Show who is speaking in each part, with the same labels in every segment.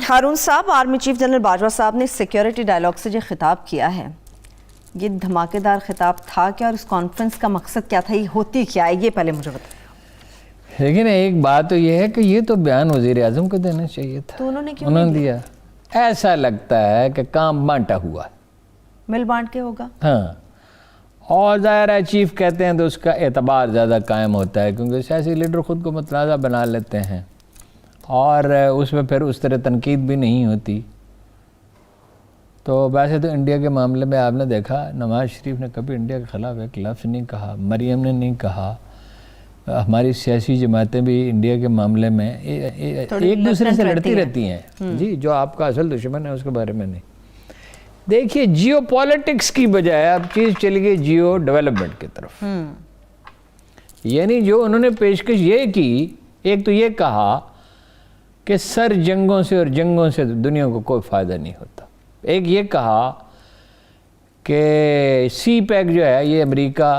Speaker 1: ہارون صاحب، army chief general Bajwa صاحب نے سیکیورٹی ڈائلاگ سے جو خطاب کیا ہے، یہ دھماکے دار خطاب تھا کیا، اور اس کانفرنس کا مقصد کیا تھا، یہ ہوتی کیا ہے، یہ پہلے مجھے بتائیں۔
Speaker 2: لیکن ایک بات تو یہ ہے کہ یہ تو بیان وزیر اعظم کو دینا چاہیے تھا،
Speaker 1: تو انہوں نے کیوں
Speaker 2: نہیں دیا؟ ایسا لگتا ہے کہ کام بانٹا ہوا ہے،
Speaker 1: مل بانٹ کے ہوگا۔
Speaker 2: ہاں، اور ظاہر ہے چیف کہتے ہیں تو اس کا اعتبار زیادہ قائم ہوتا ہے، کیونکہ سیاسی لیڈر خود کو متنازع بنا لیتے ہیں اور اس میں پھر اس طرح تنقید بھی نہیں ہوتی۔ تو ویسے تو انڈیا کے معاملے میں آپ نے دیکھا، نواز شریف نے کبھی انڈیا کے خلاف ایک لفظ نہیں کہا، مریم نے نہیں کہا، ہماری سیاسی جماعتیں بھی انڈیا کے معاملے میں ایک دوسرے سے لڑتی رہتی ہیں جی، جو آپ کا اصل دشمن ہے اس کے بارے میں نہیں۔ دیکھیے جیو پالیٹکس کی بجائے اب چیز چلی گئی جیو ڈیولپمنٹ کی طرف، یعنی جو انہوں نے پیشکش یہ کی، ایک تو یہ کہا کہ سر جنگوں سے اور جنگوں سے دنیا کو کوئی فائدہ نہیں ہوتا، ایک یہ کہا کہ سی پیک جو ہے یہ امریکہ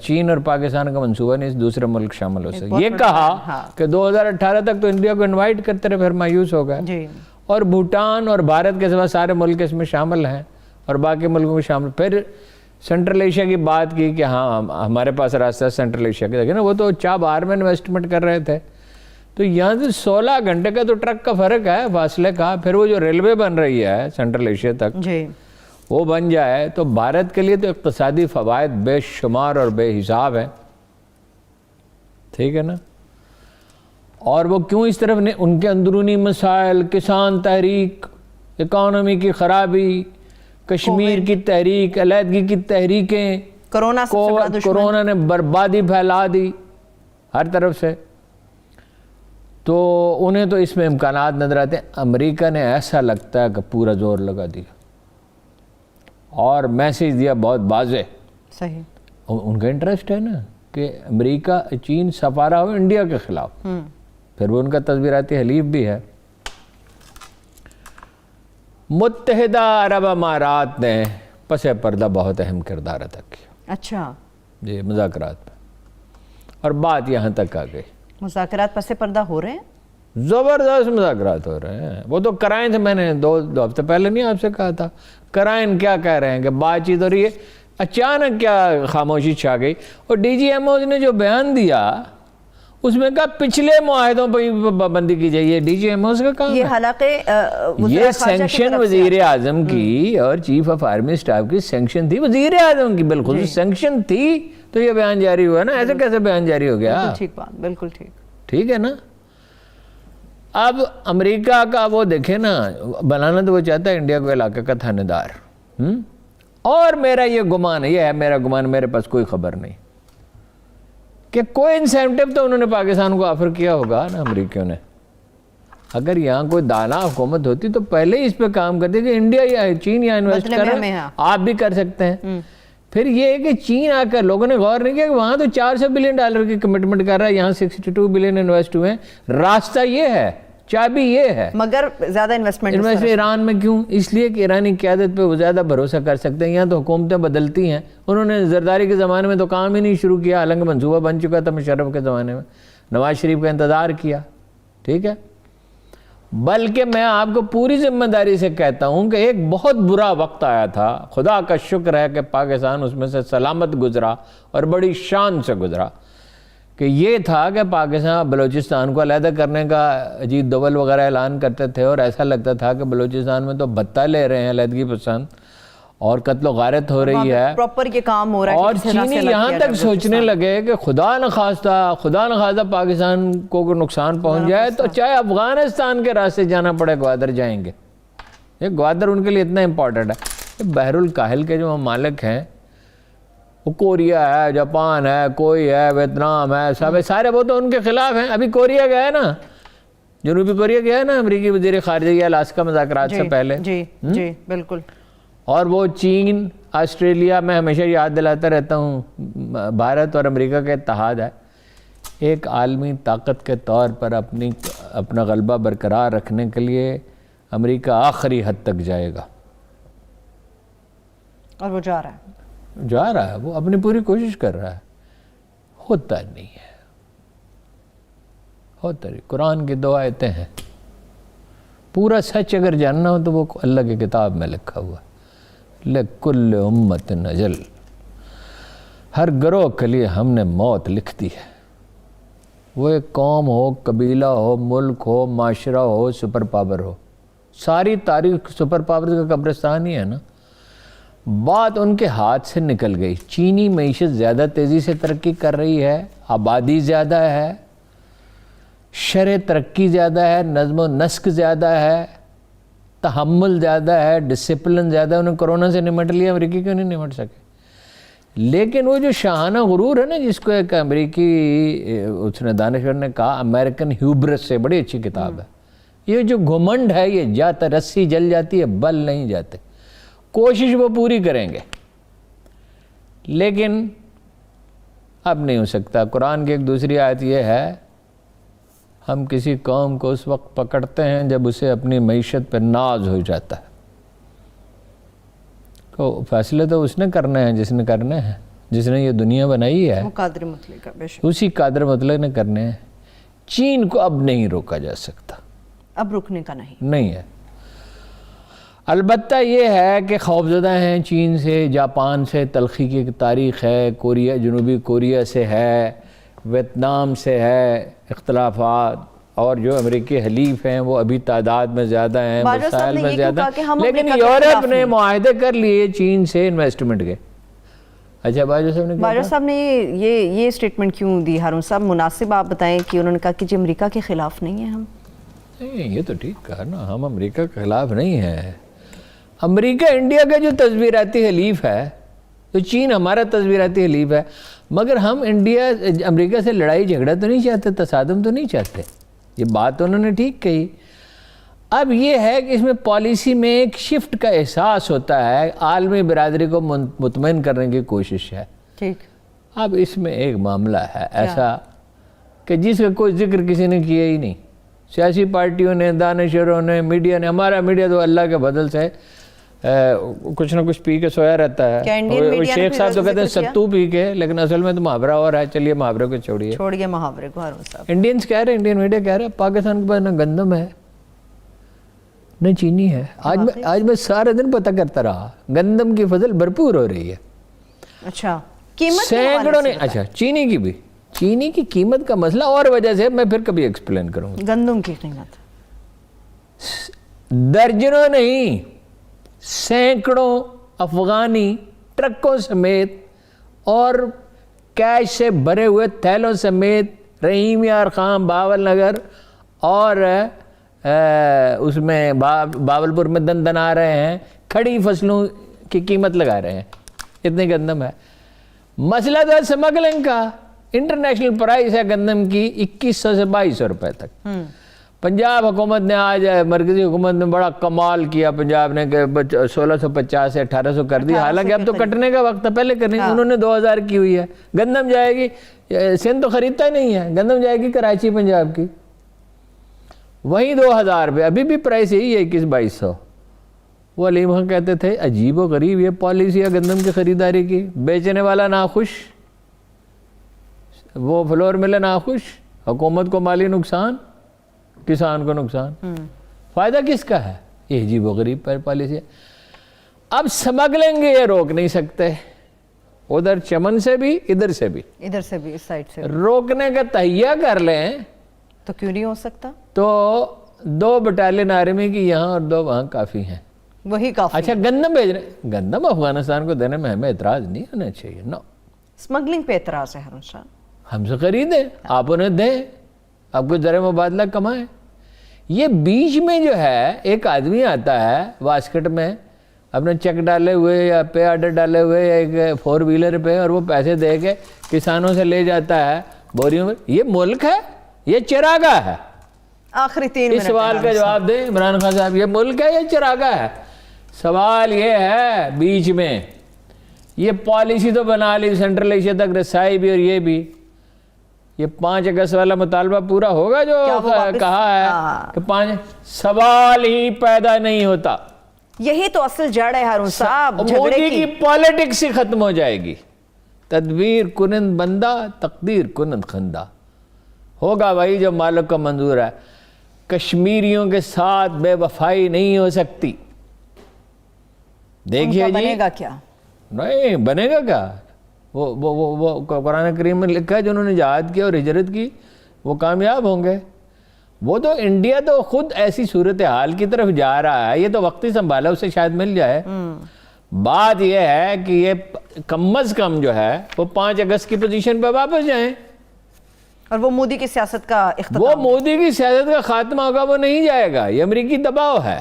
Speaker 2: چین اور پاکستان کا منصوبہ نہیں، اس دوسرے ملک شامل ہو سکے، یہ کہا کہ 2018 تک تو انڈیا کو انوائٹ کرتے رہے، پھر مایوس ہو گئے، اور بھوٹان اور بھارت کے سوا سارے ملک اس میں شامل ہیں اور باقی ملکوں میں شامل، پھر سینٹرل ایشیا کی بات کی کہ ہاں ہمارے پاس راستہ سینٹرل ایشیا کے، دیکھیں نا وہ تو چابہار میں انویسٹمنٹ کر رہے تھے، تو یہاں سے 16 گھنٹے کا تو ٹرک کا فرق ہے فاصلے کا، پھر وہ جو ریلوے بن رہی ہے سینٹرل ایشیا تک وہ بن جائے تو بھارت کے لیے تو اقتصادی فوائد بے شمار اور بے حساب ہیں، ٹھیک ہے نا۔ اور وہ کیوں اس طرف نہیں، ان کے اندرونی مسائل، کسان تحریک، اکانومی کی خرابی، کشمیر کی تحریک، علیحدگی کی تحریکیں، کورونا نے بربادی پھیلا دی ہر طرف سے، تو انہیں تو اس میں امکانات نظر آتے ہیں۔ امریکہ نے ایسا لگتا ہے کہ پورا زور لگا دیا اور میسیج دیا بہت واضح،
Speaker 1: صحیح،
Speaker 2: ان کا انٹرسٹ ہے نا کہ امریکہ چین سفارہ ہو انڈیا کے خلاف، پھر وہ ان کا تصویراتی حلیف بھی ہے۔ متحدہ عرب امارات نے پس پردہ بہت اہم کردار ادا کیا،
Speaker 1: اچھا
Speaker 2: جی، مذاکرات میں، اور بات یہاں تک آ گئی۔
Speaker 1: مذاکرات پس پردہ ہو رہے ہیں،
Speaker 2: زبردست مذاکرات ہو رہے ہیں، وہ تو کرائن تھے، میں نے دو ہفتے پہلے نہیں آپ سے کہا تھا، کرائن کیا کہہ رہے ہیں کہ بات چیت ہو رہی ہے، اچانک کیا خاموشی چھا گئی، اور ڈی جی ایم اوز نے جو بیان دیا اس میں کہا پچھلے معاہدوں پر پابندی کی جائے، یہ ڈی جی ایم اوز کا کام ہے،
Speaker 1: یہ حالانکہ
Speaker 2: یہ سینکشن وزیر اعظم کی اور چیف آف آرمی اسٹاف کی سینکشن تھی، وزیر اعظم کی بالخصوص سینکشن تھی، تو یہ بیان جاری ہوا نا، ایسے کیسے بیان جاری ہو گیا؟
Speaker 1: ٹھیک بات، بالکل ٹھیک،
Speaker 2: ٹھیک ہے نا۔ اب امریکہ کا وہ دیکھیں نا، بنانا تو وہ چاہتا ہے انڈیا کو علاقے کا تھانہ دار، اور میرا یہ گمان ہے، یہ ہے میرا گمان، میرے پاس کوئی خبر نہیں کہ کوئی انسینٹو تو انہوں نے پاکستان کو آفر کیا ہوگا نا امریکیوں نے۔ اگر یہاں کوئی دانا حکومت ہوتی تو پہلے ہی اس پہ کام کرتی کہ انڈیا یا چین یا انویسٹ کر رہے ہیں، آپ بھی کر سکتے ہیں۔ پھر یہ ہے کہ چین آ کر لوگوں نے غور نہیں کیا کہ وہاں تو $400 بلین کی کمٹمنٹ کر رہا ہے، یہاں 62 بلین انویسٹ ہوئے ہیں، راستہ یہ ہے، چابی یہ ہے،
Speaker 1: مگر زیادہ انویسٹمنٹ
Speaker 2: ایران میں کیوں؟ اس لیے کہ ایرانی قیادت پہ وہ زیادہ بھروسہ کر سکتے ہیں، یہاں تو حکومتیں بدلتی ہیں، انہوں نے زرداری کے زمانے میں تو کام ہی نہیں شروع کیا، حالانکہ منصوبہ بن چکا تھا مشرف کے زمانے میں، نواز شریف کا انتظار کیا، ٹھیک ہے۔ بلکہ میں آپ کو پوری ذمہ داری سے کہتا ہوں کہ ایک بہت برا وقت آیا تھا، خدا کا شکر ہے کہ پاکستان اس میں سے سلامت گزرا اور بڑی شان سے گزرا، کہ یہ تھا کہ پاکستان بلوچستان کو علیحدہ کرنے کا اجیت دوول وغیرہ اعلان کرتے تھے، اور ایسا لگتا تھا کہ بلوچستان میں تو بھتہ لے رہے ہیں علیحدگی پسند، اور قتل و غارت ہو رہی ہے،
Speaker 1: پراپر یہ کام ہو رہا ہے،
Speaker 2: اور چینی یہاں تک سوچنے لگے کہ خدا نخواستہ پاکستان کو نقصان پہنچ جائے تو چاہے افغانستان کے راستے جانا پڑے گوادر جائیں گے۔ یہ گوادر ان کے لیے اتنا امپورٹنٹ ہے۔ بحر الکاہل کے جو ممالک ہیں، وہ کوریا ہے، جاپان ہے، کوئی ہے، ویتنام ہے، سب سارے وہ تو ان کے خلاف ہیں۔ ابھی کوریا گیا ہے نا، جنوبی کوریا گیا ہے نا امریکی وزیر خارجہ الاسکا مذاکرات سے پہلے،
Speaker 1: جی بالکل،
Speaker 2: اور وہ چین، آسٹریلیا، میں ہمیشہ یاد دلاتا رہتا ہوں، بھارت اور امریکہ کا اتحاد ہے، ایک عالمی طاقت کے طور پر اپنا غلبہ برقرار رکھنے کے لیے امریکہ آخری حد تک جائے گا،
Speaker 1: اور وہ جا رہا ہے،
Speaker 2: وہ اپنی پوری کوشش کر رہا ہے، ہوتا نہیں ہے، قرآن کی 2 آیتیں ہیں، پورا سچ اگر جاننا ہو تو وہ اللہ کی کتاب میں لکھا ہوا ہے، لِكُلِّ أُمَّةٍ أَجَلٌ، ہر گروہ کے لیے ہم نے موت لکھ دی ہے، وہ ایک قوم ہو، قبیلہ ہو، ملک ہو، معاشرہ ہو، سپر پاور ہو، ساری تاریخ سپر پاور کا قبرستان ہی ہے نا۔ بات ان کے ہاتھ سے نکل گئی۔ چینی معیشت زیادہ تیزی سے ترقی کر رہی ہے، آبادی زیادہ ہے، شرح ترقی زیادہ ہے، نظم و نسق زیادہ ہے، تحمل زیادہ ہے، ڈسپلن زیادہ ہے۔ انہیں کرونا سے نمٹ لیا، امریکی کیوں نہیں نمٹ سکے؟ لیکن وہ جو شاہانہ غرور ہے نا، جس کو ایک امریکی اس نے دانشور نے کہا امریکن ہیوبرس سے، بڑی اچھی کتاب ہے، یہ جو گھمنڈ ہے یہ جاتا، رسی جل جاتی ہے، بل نہیں جاتے۔ کوشش وہ پوری کریں گے لیکن اب نہیں ہو سکتا۔ قرآن کی ایک دوسری آیت یہ ہے، ہم کسی قوم کو اس وقت پکڑتے ہیں جب اسے اپنی معیشت پہ ناز ہو جاتا ہے۔ تو فیصلے تو اس نے کرنے ہیں جس نے کرنے ہیں، جس نے یہ دنیا بنائی ہے،
Speaker 1: وہ قادر مطلق کا بے شک،
Speaker 2: اسی قادر مطلق نے کرنے ہیں۔ چین کو اب نہیں روکا جا سکتا،
Speaker 1: اب رکنے کا
Speaker 2: نہیں ہے۔ البتہ یہ ہے کہ خوفزدہ ہیں چین سے، جاپان سے تلخی کی تاریخ ہے، کوریا، جنوبی کوریا سے ہے، ویتنام سے ہے اختلافات، اور جو امریکی حلیف ہیں وہ ابھی تعداد میں زیادہ ہیں، وسائل میں زیادہ ہیں، لیکن یورپ نے معاہدے کر لیے چین سے انویسٹمنٹ کے۔ اچھا باجوہ صاحب نے
Speaker 1: باجوہ صاحب نے یہ اسٹیٹمنٹ کیوں دی ہارون صاحب؟ مناسب آپ بتائیں کہ انہوں نے کہا کہ جی امریکہ کے خلاف نہیں ہیں ہم۔
Speaker 2: نہیں، یہ تو ٹھیک کہا نا، ہم امریکہ کے خلاف نہیں ہیں۔ امریکہ انڈیا کا جو تصویراتی حلیف ہے تو چین ہمارا تصویراتی حلیف ہے، مگر ہم امریکہ سے لڑائی جھگڑا تو نہیں چاہتے، تصادم تو نہیں چاہتے۔ یہ بات انہوں نے ٹھیک کہی۔ اب یہ ہے کہ اس میں پالیسی میں ایک شفٹ کا احساس ہوتا ہے، عالمی برادری کو مطمئن کرنے کی کوشش ہے۔
Speaker 1: ٹھیک،
Speaker 2: اب اس میں ایک معاملہ ہے ایسا کہ جس کا کوئی ذکر کسی نے کیا ہی نہیں، سیاسی پارٹیوں نے، دانشوروں نے، میڈیا نے۔ ہمارا میڈیا تو اللہ کے بدل سے کچھ نہ کچھ پی کے سویا رہتا ہے۔ شیخ صاحب تو کہتے ہیں ستو پی کے، لیکن اصل میں تو محاورہ اور ہے۔ چلیے محاورے کو چھوڑیے
Speaker 1: محاورے کو ہارون صاحب۔
Speaker 2: انڈینز کہہ رہے ہیں، انڈین میڈیا کہہ رہے ہیں پاکستان کے پاس نہ گندم ہے نہ چینی ہے۔ آج میں سارے دن پتہ کرتا رہا، گندم کی فصل بھرپور ہو رہی ہے۔
Speaker 1: اچھا، قیمت
Speaker 2: سینکڑوں نے، اچھا چینی کی بھی، چینی کی قیمت کا مسئلہ اور وجہ سے میں پھر کبھی ایکسپلین کروں گا۔
Speaker 1: گندم کی قیمت
Speaker 2: درجنوں نہیں، سینکڑوں افغانی ٹرکوں سمیت اور کیش سے بھرے ہوئے تھیلوں سمیت رحیم یار خان، باول نگر اور اس میں باولپور میں دن آ رہے ہیں، کھڑی فصلوں کی قیمت لگا رہے ہیں، اتنی گندم ہے۔ مسئلہ تو ہے سمگلنگ کا۔ انٹرنیشنل پرائس ہے گندم کی 2100 سے 2200 روپے تک۔ پنجاب حکومت نے آج، مرکزی حکومت نے بڑا کمال کیا، پنجاب نے کہ 1650 سے 1800 کر دی، حالانکہ اب تو کٹنے کا وقت ہے، پہلے کرنی، انہوں نے 2000 کی ہوئی ہے۔ گندم جائے گی، سندھ تو خریدتا ہی نہیں ہے، گندم جائے گی کراچی پنجاب کی، وہیں 2000 روپے، ابھی بھی پرائس یہی ہے 2100-2200۔ وہ علیم خان کہتے تھے عجیب و غریب یہ پالیسی ہے گندم کی خریداری کی، بیچنے والا ناخوش، وہ فلور ملے ناخوش، حکومت کو مالی نقصان، کسان کو نقصان، فائدہ کس کا ہے؟ یہ عجیب و غریب پالیسی ہے۔ اب سمگلنگ یہ روک نہیں سکتے، ادھر چمن سے بھی ادھر سے بھی
Speaker 1: اس سائڈ سے
Speaker 2: روکنے کا تہیہ کر لیں
Speaker 1: تو کیوں نہیں ہو سکتا؟
Speaker 2: تو 2 بٹالین آرمی کی یہاں اور 2 وہاں کافی ہیں،
Speaker 1: وہی کافی۔
Speaker 2: اچھا گندم بھیج رہے، گندم افغانستان کو دینے میں ہمیں اعتراض نہیں ہونا چاہیے، نو،
Speaker 1: سمگلنگ پہ اعتراض ہے ہارون صاحب۔
Speaker 2: ہم سے خریدیں، آپ انہیں دیں، آپ کو زر مبادلہ کمائیں۔ یہ بیچ میں جو ہے ایک آدمی آتا ہے واسکٹ میں اپنے چیک ڈالے ہوئے یا پے آرڈر ڈالے ہوئے یا ایک 4 ویلر پہ، اور وہ پیسے دے کے کسانوں سے لے جاتا ہے بوریوں میں۔ یہ ملک ہے، یہ چراگاہ ہے؟
Speaker 1: آخری 3 منٹ
Speaker 2: اس سوال کا جواب دیں عمران خان صاحب، یہ ملک ہے یا چراگاہ ہے؟ سوال یہ ہے بیچ میں، یہ پالیسی تو بنا لی، سینٹرل ایشیا تک رسائی بھی، اور یہ بھی، یہ 5 اگست والا مطالبہ پورا ہوگا جو کہا ہے کہ 5، سوال ہی پیدا نہیں ہوتا۔
Speaker 1: یہی تو اصل جڑ ہے ہارون صاحب،
Speaker 2: مودی کی پالیٹکس ہی ختم ہو جائے گی۔ تدبیر کنند بندہ، تقدیر کنند خندہ، ہوگا وہی جو مالک کا منظور ہے۔ کشمیریوں کے ساتھ بے وفائی نہیں ہو سکتی. دیکھیے جی
Speaker 1: بنے گا کیا؟
Speaker 2: نہیں بنے گا کیا؟ وہ قرآن کریم میں لکھا ہے جنہوں نے جہاد کیا اور ہجرت کی وہ کامیاب ہوں گے. وہ تو انڈیا تو خود ایسی صورتحال کی طرف جا رہا ہے, یہ تو وقتی سنبھالا اسے شاید مل جائے. بات یہ ہے کہ یہ کم از کم جو ہے وہ 5 اگست کی پوزیشن پہ واپس جائیں.
Speaker 1: اور وہ مودی کی سیاست کا اختتام.
Speaker 2: وہ مودی کی سیاست کا خاتمہ ہوگا, وہ نہیں جائے گا, یہ امریکی دباؤ ہے.